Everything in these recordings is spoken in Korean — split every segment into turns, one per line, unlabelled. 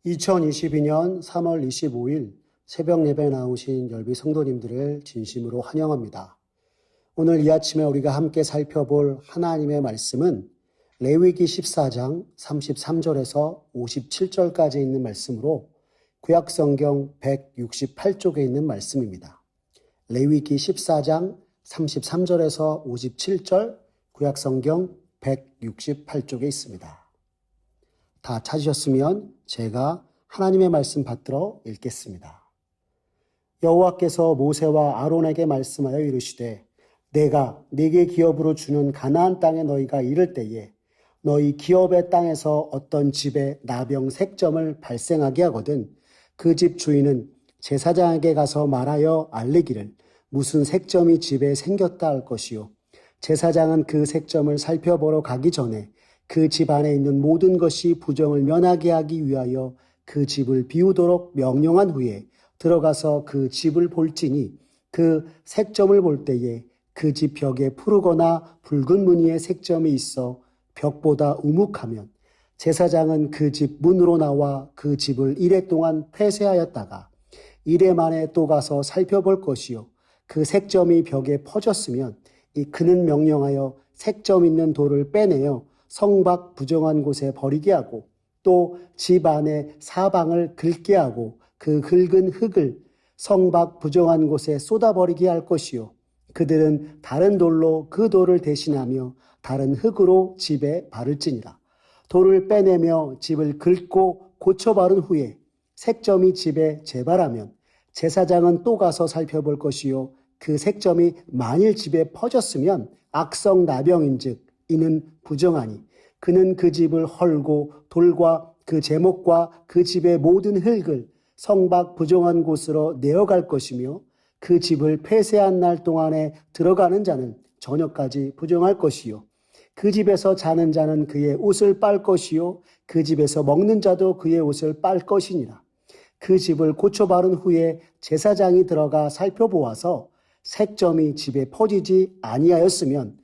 2022년 3월 25일 새벽 예배 나오신 열비 성도님들을 진심으로 환영합니다. 오늘 이 아침에 우리가 함께 살펴볼 하나님의 말씀은 레위기 14장 33절에서 57절까지 있는 말씀으로 구약성경 168쪽에 있는 말씀입니다. 레위기 14장 33절에서 57절 구약성경 168쪽에 있습니다. 다 찾으셨으면 제가 하나님의 말씀 받들어 읽겠습니다. 여호와께서 모세와 아론에게 말씀하여 이르시되 내가 네게 기업으로 주는 가나안 땅에 너희가 이를 때에 너희 기업의 땅에서 어떤 집에 나병 색점을 발생하게 하거든 그 집 주인은 제사장에게 가서 말하여 알리기를 무슨 색점이 집에 생겼다 할 것이요 제사장은 그 색점을 살펴보러 가기 전에 그 집 안에 있는 모든 것이 부정을 면하게 하기 위하여 그 집을 비우도록 명령한 후에 들어가서 그 집을 볼지니 그 색점을 볼 때에 그 집 벽에 푸르거나 붉은 무늬의 색점이 있어 벽보다 우묵하면 제사장은 그 집 문으로 나와 그 집을 이레 동안 폐쇄하였다가 이레 만에 또 가서 살펴볼 것이요 그 색점이 벽에 퍼졌으면 그는 명령하여 색점 있는 돌을 빼내어 성 밖 부정한 곳에 버리게 하고 또 집 안에 사방을 긁게 하고 그 긁은 흙을 성 밖 부정한 곳에 쏟아버리게 할 것이요 그들은 다른 돌로 그 돌을 대신하며 다른 흙으로 집에 바를지니라. 돌을 빼내며 집을 긁고 고쳐 바른 후에 색점이 집에 재발하면 제사장은 또 가서 살펴볼 것이요 그 색점이 만일 집에 퍼졌으면 악성 나병인즉 이는 부정하니 그는 그 집을 헐고 돌과 그 제목과 그 집의 모든 흙을 성 밖 부정한 곳으로 내어갈 것이며 그 집을 폐쇄한 날 동안에 들어가는 자는 저녁까지 부정할 것이요 그 집에서 자는 자는 그의 옷을 빨 것이요 그 집에서 먹는 자도 그의 옷을 빨 것이니라. 그 집을 고쳐 바른 후에 제사장이 들어가 살펴보아서 색점이 집에 퍼지지 아니하였으면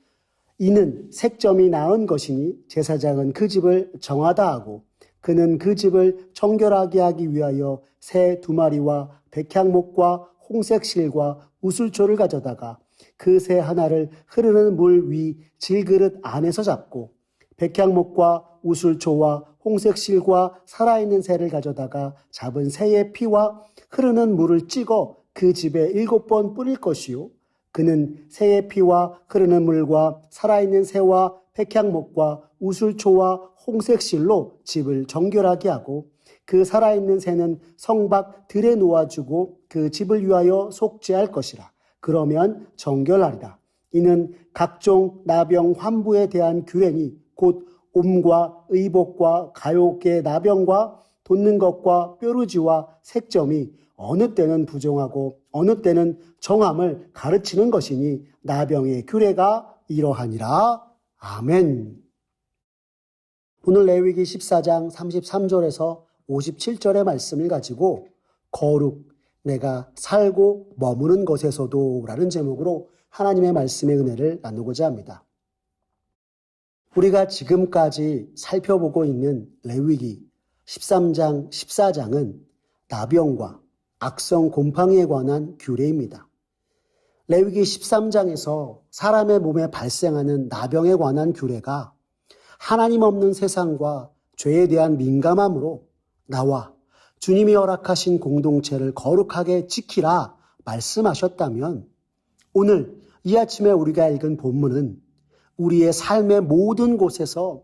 이는 색점이 나은 것이니 제사장은 그 집을 정하다 하고 그는 그 집을 정결하게 하기 위하여 새 2마리와 백향목과 홍색 실과 우슬초를 가져다가 그 새 하나를 흐르는 물 위 질그릇 안에서 잡고 백향목과 우슬초와 홍색 실과 살아있는 새를 가져다가 잡은 새의 피와 흐르는 물을 찍어 그 집에 7번 뿌릴 것이요 그는 새의 피와 흐르는 물과 살아있는 새와 백향목과 우슬초와 홍색 실로 집을 정결하게 하고 그 살아있는 새는 성 밖 들에 놓아주고 그 집을 위하여 속죄할 것이라. 그러면 정결하리라. 이는 각종 나병 환부에 대한 규례니 곧 옴과 의복과 가요계 나병과 돋는 것과 뾰루지와 색점이 어느 때는 부정하고 어느 때는 정함을 가르치는 것이니 나병의 규례가 이러하니라. 아멘. 오늘 레위기 14장 33절에서 57절의 말씀을 가지고 거룩, 내가 살고 머무는 것에서도 라는 제목으로 하나님의 말씀의 은혜를 나누고자 합니다. 우리가 지금까지 살펴보고 있는 레위기 13장, 14장은 나병과 악성 곰팡이에 관한 규례입니다. 레위기 13장에서 사람의 몸에 발생하는 나병에 관한 규례가 하나님 없는 세상과 죄에 대한 민감함으로 나와 주님이 허락하신 공동체를 거룩하게 지키라 말씀하셨다면 오늘 이 아침에 우리가 읽은 본문은 우리의 삶의 모든 곳에서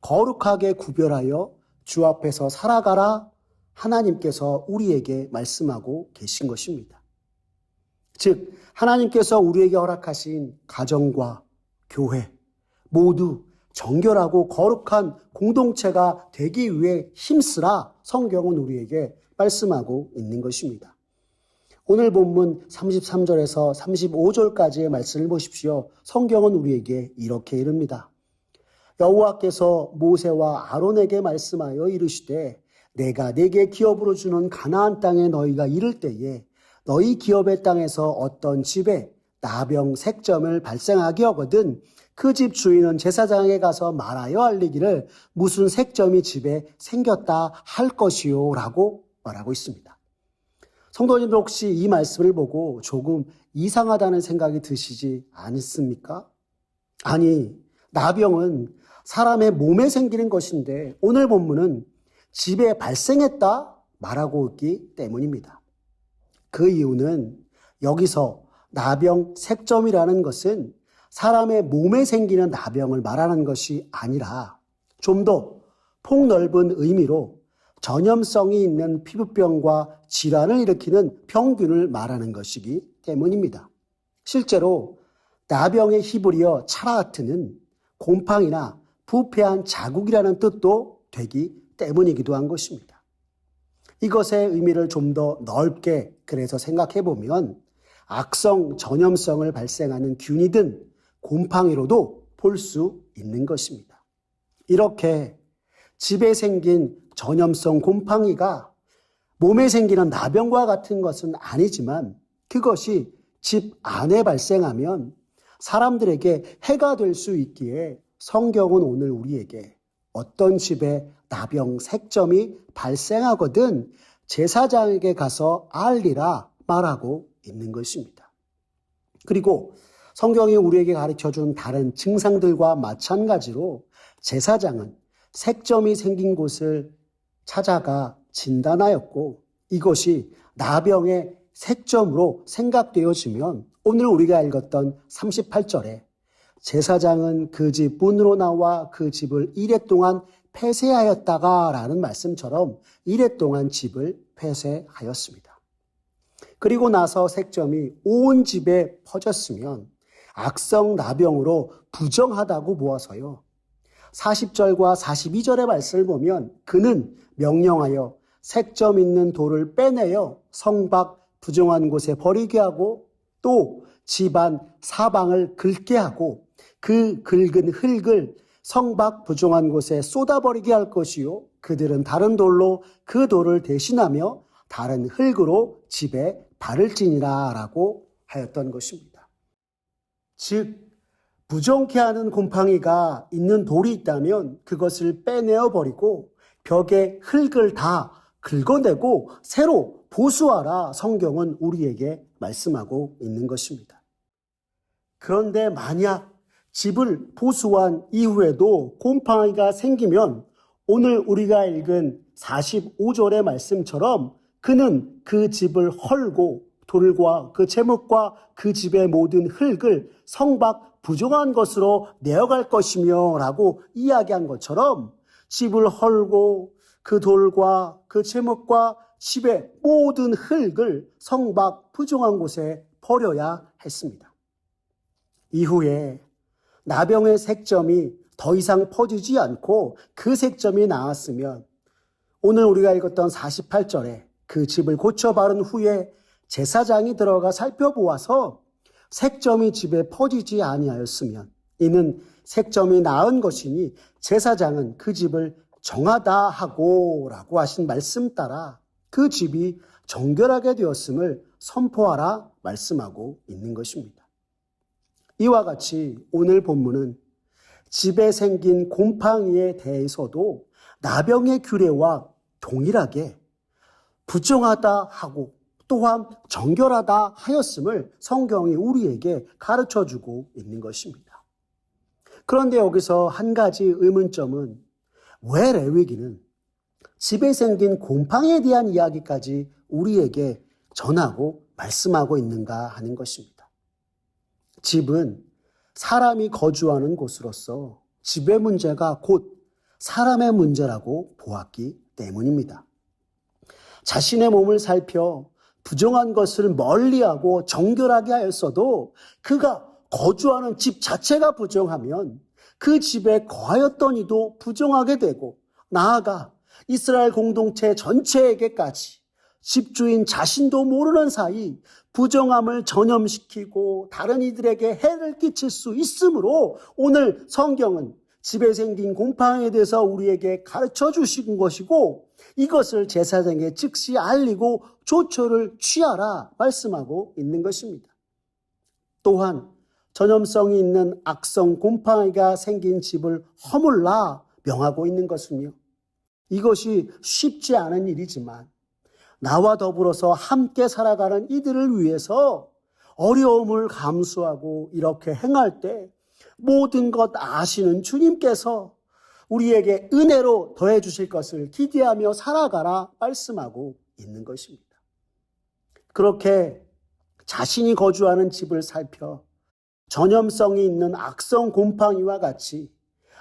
거룩하게 구별하여 주 앞에서 살아가라 하나님께서 우리에게 말씀하고 계신 것입니다. 즉 하나님께서 우리에게 허락하신 가정과 교회 모두 정결하고 거룩한 공동체가 되기 위해 힘쓰라 성경은 우리에게 말씀하고 있는 것입니다. 오늘 본문 33절에서 35절까지의 말씀을 보십시오. 성경은 우리에게 이렇게 이릅니다. 여호와께서 모세와 아론에게 말씀하여 이르시되 내가 네게 기업으로 주는 가나안 땅에 너희가 이를 때에 너희 기업의 땅에서 어떤 집에 나병 색점을 발생하게 하거든 그 집 주인은 제사장에게 가서 말하여 알리기를 무슨 색점이 집에 생겼다 할 것이요 라고 말하고 있습니다. 성도님들 혹시 이 말씀을 보고 조금 이상하다는 생각이 드시지 않습니까? 아니, 나병은 사람의 몸에 생기는 것인데 오늘 본문은 집에 발생했다 말하고 있기 때문입니다. 그 이유는 여기서 나병 색점이라는 것은 사람의 몸에 생기는 나병을 말하는 것이 아니라 좀 더 폭넓은 의미로 전염성이 있는 피부병과 질환을 일으키는 병균을 말하는 것이기 때문입니다. 실제로 나병의 히브리어 차라트는 곰팡이나 부패한 자국이라는 뜻도 되기 때문이기도 한 것입니다. 이것의 의미를 좀 더 넓게 그래서 생각해 보면 악성 전염성을 발생하는 균이든 곰팡이로도 볼 수 있는 것입니다. 이렇게 집에 생긴 전염성 곰팡이가 몸에 생기는 나병과 같은 것은 아니지만 그것이 집 안에 발생하면 사람들에게 해가 될 수 있기에 성경은 오늘 우리에게 어떤 집에 나병 색점이 발생하거든 제사장에게 가서 알리라 말하고 있는 것입니다. 그리고 성경이 우리에게 가르쳐준 다른 증상들과 마찬가지로 제사장은 색점이 생긴 곳을 찾아가 진단하였고 이것이 나병의 색점으로 생각되어지면 오늘 우리가 읽었던 38절에 제사장은 그 집 문으로 나와 그 집을 이레 동안 폐쇄하였다가 라는 말씀처럼 이레 동안 집을 폐쇄하였습니다. 그리고 나서 색점이 온 집에 퍼졌으면 악성 나병으로 부정하다고 보아서요. 40절과 42절의 말씀을 보면 그는 명령하여 색점 있는 돌을 빼내어 성 밖 부정한 곳에 버리게 하고 또 집안 사방을 긁게 하고 그 긁은 흙을 성 밖 부정한 곳에 쏟아버리게 할 것이요. 그들은 다른 돌로 그 돌을 대신하며 다른 흙으로 집에 바를지니라 라고 하였던 것입니다. 즉 부정케 하는 곰팡이가 있는 돌이 있다면 그것을 빼내어 버리고 벽에 흙을 다 긁어내고 새로 보수하라 성경은 우리에게 말씀하고 있는 것입니다. 그런데 만약 집을 보수한 이후에도 곰팡이가 생기면 오늘 우리가 읽은 45절의 말씀처럼 그는 그 집을 헐고 돌과 그 제목과 그 집의 모든 흙을 성 밖 부정한 것으로 내어갈 것이며 라고 이야기한 것처럼 집을 헐고 그 돌과 그 제목과 집의 모든 흙을 성 밖 부정한 곳에 버려야 했습니다. 이후에 나병의 색점이 더 이상 퍼지지 않고 그 색점이 나았으면 오늘 우리가 읽었던 48절에 그 집을 고쳐 바른 후에 제사장이 들어가 살펴보아서 색점이 집에 퍼지지 아니하였으면 이는 색점이 나은 것이니 제사장은 그 집을 정하다 하고 라고 하신 말씀 따라 그 집이 정결하게 되었음을 선포하라 말씀하고 있는 것입니다. 이와 같이 오늘 본문은 집에 생긴 곰팡이에 대해서도 나병의 규례와 동일하게 부정하다 하고 또한 정결하다 하였음을 성경이 우리에게 가르쳐주고 있는 것입니다. 그런데 여기서 한 가지 의문점은 왜 레위기는 집에 생긴 곰팡이에 대한 이야기까지 우리에게 전하고 말씀하고 있는가 하는 것입니다. 집은 사람이 거주하는 곳으로서 집의 문제가 곧 사람의 문제라고 보았기 때문입니다. 자신의 몸을 살펴 부정한 것을 멀리하고 정결하게 하였어도 그가 거주하는 집 자체가 부정하면 그 집에 거하였던 이도 부정하게 되고 나아가 이스라엘 공동체 전체에게까지 집주인 자신도 모르는 사이 부정함을 전염시키고 다른 이들에게 해를 끼칠 수 있으므로 오늘 성경은 집에 생긴 곰팡이에 대해서 우리에게 가르쳐 주신 것이고 이것을 제사장에게 즉시 알리고 조처를 취하라 말씀하고 있는 것입니다. 또한 전염성이 있는 악성 곰팡이가 생긴 집을 허물라 명하고 있는 것은요. 이것이 쉽지 않은 일이지만 나와 더불어서 함께 살아가는 이들을 위해서 어려움을 감수하고 이렇게 행할 때 모든 것 아시는 주님께서 우리에게 은혜로 더해 주실 것을 기대하며 살아가라 말씀하고 있는 것입니다. 그렇게 자신이 거주하는 집을 살펴 전염성이 있는 악성 곰팡이와 같이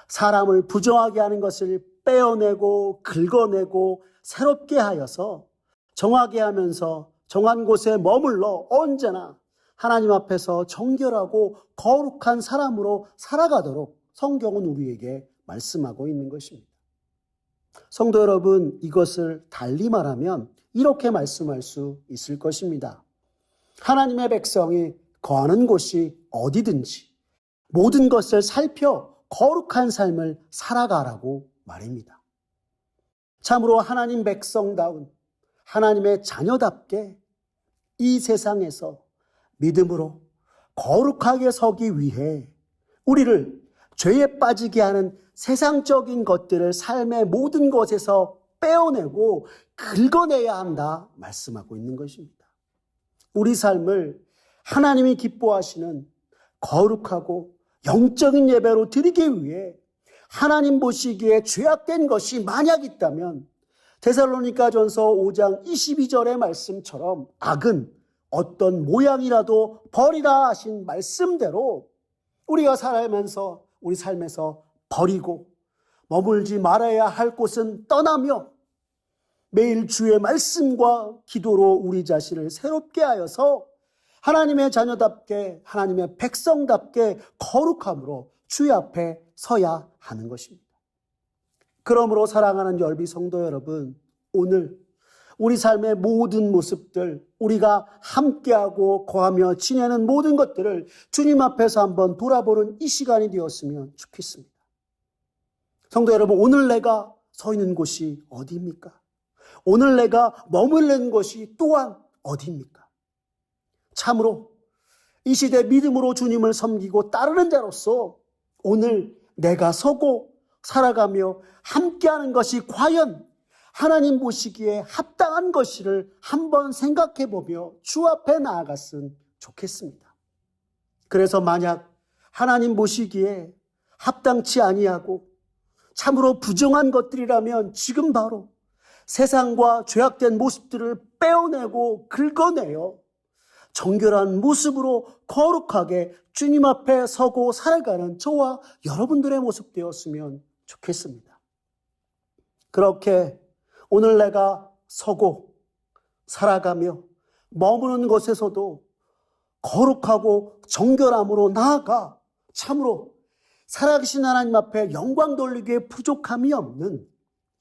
사람을 부정하게 하는 것을 빼어내고 긁어내고 새롭게 하여서 정하게 하면서 정한 곳에 머물러 언제나 하나님 앞에서 정결하고 거룩한 사람으로 살아가도록 성경은 우리에게 말씀하고 있는 것입니다. 성도 여러분, 이것을 달리 말하면 이렇게 말씀할 수 있을 것입니다. 하나님의 백성이 거하는 곳이 어디든지 모든 것을 살펴 거룩한 삶을 살아가라고 말입니다. 참으로 하나님 백성다운 하나님의 자녀답게 이 세상에서 믿음으로 거룩하게 서기 위해 우리를 죄에 빠지게 하는 세상적인 것들을 삶의 모든 것에서 빼어내고 긁어내야 한다 말씀하고 있는 것입니다. 우리 삶을 하나님이 기뻐하시는 거룩하고 영적인 예배로 드리기 위해 하나님 보시기에 죄악된 것이 만약 있다면 데살로니가전서 5장 22절의 말씀처럼 악은 어떤 모양이라도 버리라 하신 말씀대로 우리가 살아가면서 우리 삶에서 버리고 머물지 말아야 할 곳은 떠나며 매일 주의 말씀과 기도로 우리 자신을 새롭게 하여서 하나님의 자녀답게 하나님의 백성답게 거룩함으로 주의 앞에 서야 하는 것입니다. 그러므로 사랑하는 열비 성도 여러분, 오늘 우리 삶의 모든 모습들, 우리가 함께하고 거하며 지내는 모든 것들을 주님 앞에서 한번 돌아보는 이 시간이 되었으면 좋겠습니다. 성도 여러분, 오늘 내가 서 있는 곳이 어디입니까? 오늘 내가 머무르는 곳이 또한 어디입니까? 참으로 이 시대 믿음으로 주님을 섬기고 따르는 자로서 오늘 내가 서고 살아가며 함께하는 것이 과연 하나님 보시기에 합당한 것이를 한번 생각해보며 주 앞에 나아갔으면 좋겠습니다. 그래서 만약 하나님 보시기에 합당치 아니하고 참으로 부정한 것들이라면 지금 바로 세상과 죄악된 모습들을 빼어내고 긁어내어 정결한 모습으로 거룩하게 주님 앞에 서고 살아가는 저와 여러분들의 모습 되었으면 좋겠습니다. 그렇게 오늘 내가 서고 살아가며 머무는 곳에서도 거룩하고 정결함으로 나아가 참으로 살아계신 하나님 앞에 영광 돌리기에 부족함이 없는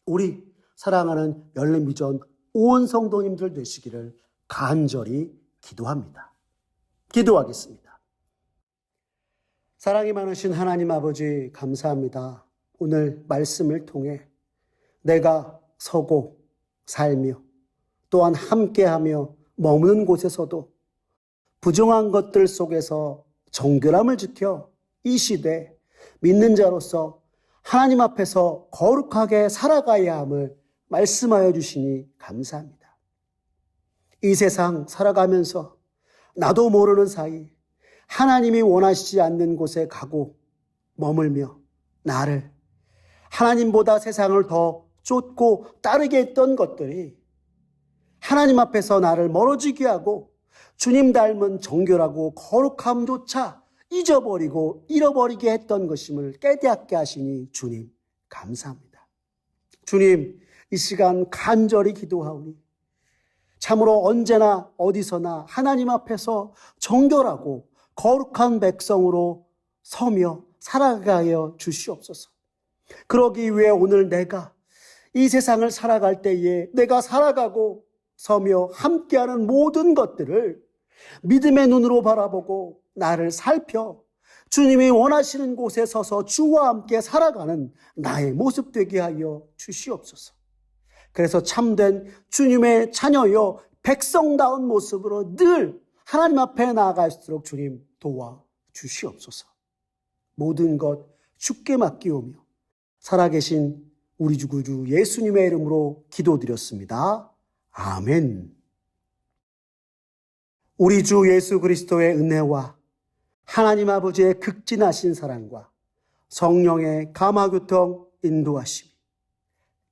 우리 사랑하는 열림비전 온 성도님들 되시기를 간절히 기도합니다. 기도하겠습니다. 사랑이 많으신 하나님 아버지 감사합니다. 오늘 말씀을 통해 내가 서고 살며 또한 함께하며 머무는 곳에서도 부정한 것들 속에서 정결함을 지켜 이 시대 믿는 자로서 하나님 앞에서 거룩하게 살아가야 함을 말씀하여 주시니 감사합니다. 이 세상 살아가면서 나도 모르는 사이 하나님이 원하시지 않는 곳에 가고 머물며 나를 하나님보다 세상을 더 쫓고 따르게 했던 것들이 하나님 앞에서 나를 멀어지게 하고 주님 닮은 정결하고 거룩함조차 잊어버리고 잃어버리게 했던 것임을 깨닫게 하시니 주님 감사합니다. 주님, 이 시간 간절히 기도하오니 참으로 언제나 어디서나 하나님 앞에서 정결하고 거룩한 백성으로 서며 살아가여 주시옵소서. 그러기 위해 오늘 내가 이 세상을 살아갈 때에 내가 살아가고 서며 함께하는 모든 것들을 믿음의 눈으로 바라보고 나를 살펴 주님이 원하시는 곳에 서서 주와 함께 살아가는 나의 모습 되게 하여 주시옵소서. 그래서 참된 주님의 자녀여 백성다운 모습으로 늘 하나님 앞에 나아갈수록 주님 도와 주시옵소서. 모든 것 주께 맡기오며 살아계신 우리 주 구주 예수님의 이름으로 기도드렸습니다. 아멘. 우리 주 예수 그리스도의 은혜와 하나님 아버지의 극진하신 사랑과 성령의 감화교통 인도하심이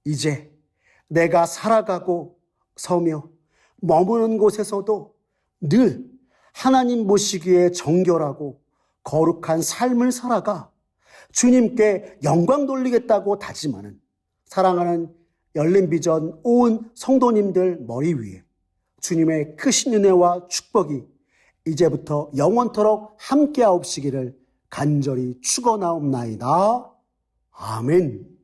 이제 내가 살아가고 서며 머무는 곳에서도 늘 하나님 보시기에 정결하고 거룩한 삶을 살아가 주님께 영광 돌리겠다고 다짐하는 사랑하는 열린비전 온 성도님들 머리 위에 주님의 크신 은혜와 축복이 이제부터 영원토록 함께하옵시기를 간절히 축원하옵나이다. 아멘.